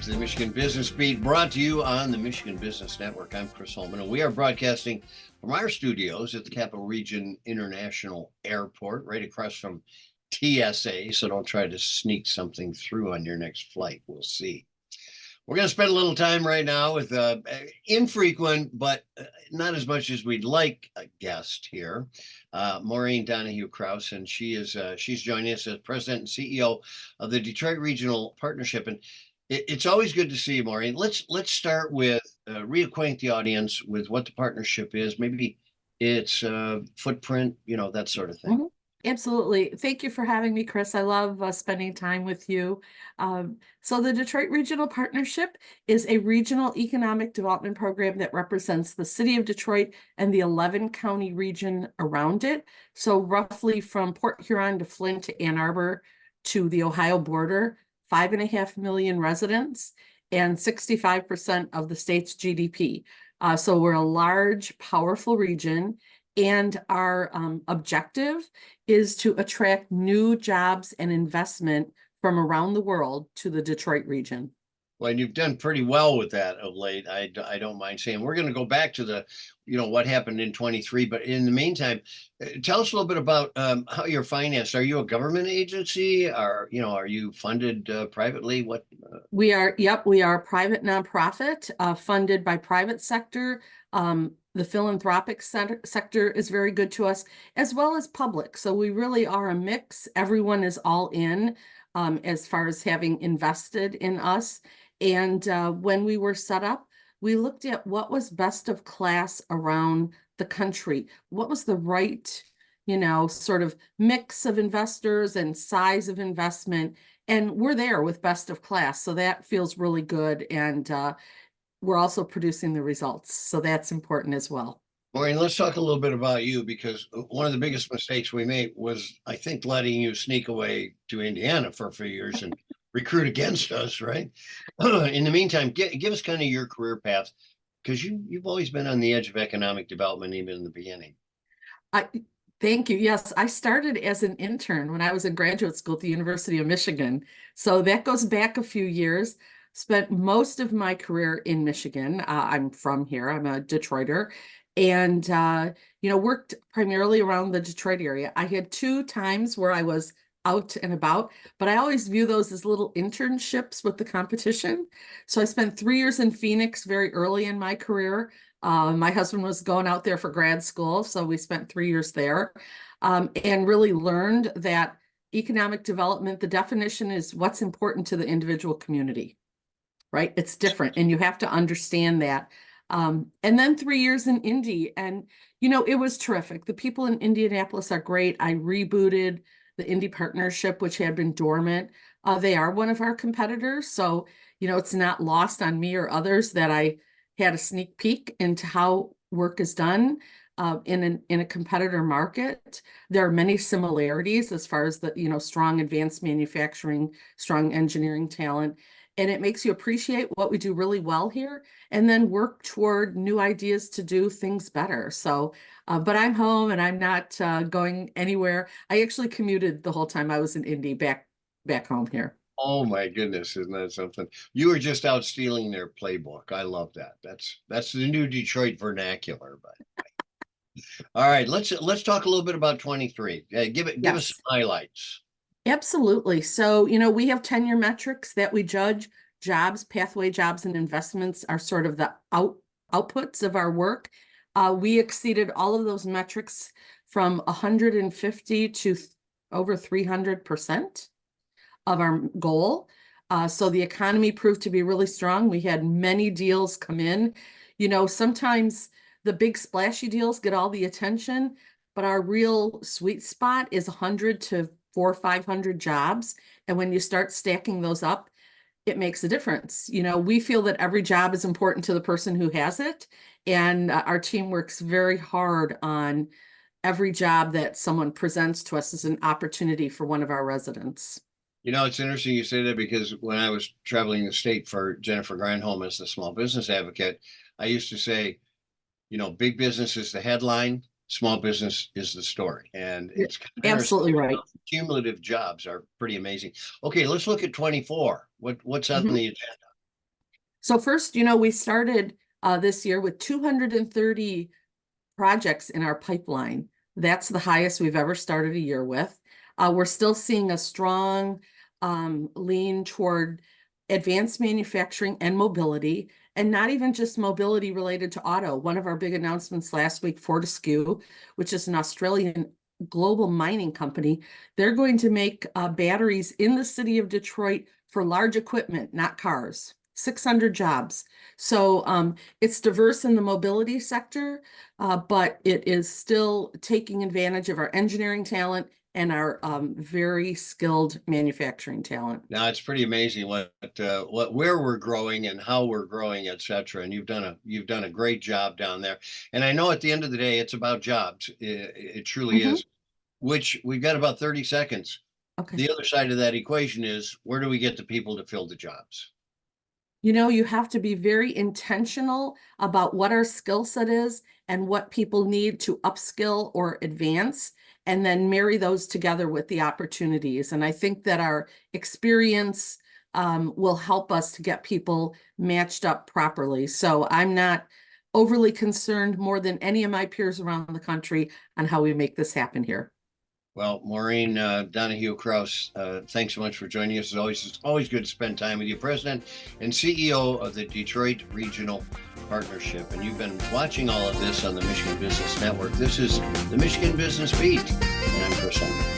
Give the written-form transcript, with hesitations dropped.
to the Michigan Business Beat, brought to you on the Michigan Business Network. I'm Chris Holman, and we are broadcasting from our studios at the Capital Region International Airport, right across from TSA. So don't try to sneak something through on your next flight. We'll see. We're going to spend a little time right now with infrequent, but not as much as we'd like, a guest here, Maureen Donohue Krauss, and she's joining us as president and CEO of the Detroit Regional Partnership. And it's always good to see you, Maureen. Let's start with reacquaint the audience with what the partnership is, maybe its footprint, that sort of thing. Mm-hmm. Absolutely. Thank you for having me, Chris. I love spending time with you. So the Detroit Regional Partnership is a regional economic development program that represents the city of Detroit and the 11-county region around it. So roughly from Port Huron to Flint to Ann Arbor to the Ohio border, 5.5 million residents and 65% of the state's GDP. So we're a large, powerful region. And our objective is to attract new jobs and investment from around the world to the Detroit region. Well, and you've done pretty well with that of late. I don't mind saying. We're going to go back to what happened in 23. But in the meantime, tell us a little bit about how you're financed. Are you a government agency? Are you funded privately? What? We are. Yep, we are a private nonprofit funded by private sector. The philanthropic sector is very good to us, as well as public. So we really are a mix. Everyone is all in as far as having invested in us. And when we were set up, we looked at what was best of class around the country. What was the right, sort of mix of investors and size of investment. And we're there with best of class. So that feels really good. And we're also producing the results. So that's important as well. Maureen, let's talk a little bit about you, because one of the biggest mistakes we made was, I think, letting you sneak away to Indiana for a few years and recruit against us, right? In the meantime, give us kind of your career path, because you've always been on the edge of economic development, even in the beginning. Thank you. Yes, I started as an intern when I was in graduate school at the University of Michigan. So that goes back a few years. Spent most of my career in Michigan. I'm from here. I'm a Detroiter. And, worked primarily around the Detroit area. I had 2 times where I was out and about, but I always view those as little internships with the competition. So I spent 3 years in Phoenix very early in my career. My husband was going out there for grad school, so we spent 3 years there and really learned that economic development, the definition is what's important to the individual community. Right? It's different. And you have to understand that. And then 3 years in Indy. And, it was terrific. The people in Indianapolis are great. I rebooted the Indy partnership, which had been dormant. They are one of our competitors. So, it's not lost on me or others that I had a sneak peek into how work is done in a competitor market. There are many similarities as far as the, strong advanced manufacturing, strong engineering talent. And it makes you appreciate what we do really well here and then work toward new ideas to do things better. So, but I'm home and I'm not going anywhere. I actually commuted the whole time I was in Indy back home here. Oh my goodness, isn't that something? You were just out stealing their playbook. I love that. That's the new Detroit vernacular. But all right, let's talk a little bit about 23. Give us some highlights. Absolutely. So, we have tenure metrics that we judge. Jobs, pathway jobs, and investments are sort of the outputs of our work. We exceeded all of those metrics from 150 to over 300% of our goal. So the economy proved to be really strong. We had many deals come in. Sometimes the big splashy deals get all the attention, but our real sweet spot is 100 to 400 or 500 jobs. And when you start stacking those up, it makes a difference. We feel that every job is important to the person who has it. And our team works very hard on every job that someone presents to us as an opportunity for one of our residents. It's interesting you say that, because when I was traveling the state for Jennifer Granholm as the small business advocate, I used to say, big business is the headline, small business is the story. And it's absolutely right. Cumulative jobs are pretty amazing. Okay, let's look at 24. What's on the agenda? So first, we started this year with 230 projects in our pipeline. That's the highest we've ever started a year with. We're still seeing a strong lean toward advanced manufacturing and mobility, and not even just mobility related to auto. One of our big announcements last week, Fortescue, which is an Australian global mining company, they're going to make batteries in the city of Detroit for large equipment, not cars. 600 jobs. So it's diverse in the mobility sector, but it is still taking advantage of our engineering talent and our very skilled manufacturing talent. Now it's pretty amazing where we're growing and how we're growing, et cetera. And you've done a great job down there. And I know at the end of the day, it's about jobs. It truly is. Which we've got about 30 seconds. Okay. The other side of that equation is, where do we get the people to fill the jobs? You have to be very intentional about what our skill set is and what people need to upskill or advance, and then marry those together with the opportunities. And I think that our experience will help us to get people matched up properly. So I'm not overly concerned, more than any of my peers around the country, on how we make this happen here. Well, Maureen Donohue Krauss, thanks so much for joining us. It's always good to spend time with you, President and CEO of the Detroit Regional Partnership. And you've been watching all of this on the Michigan Business Network. This is the Michigan Business Beat, and I'm Chris Holman.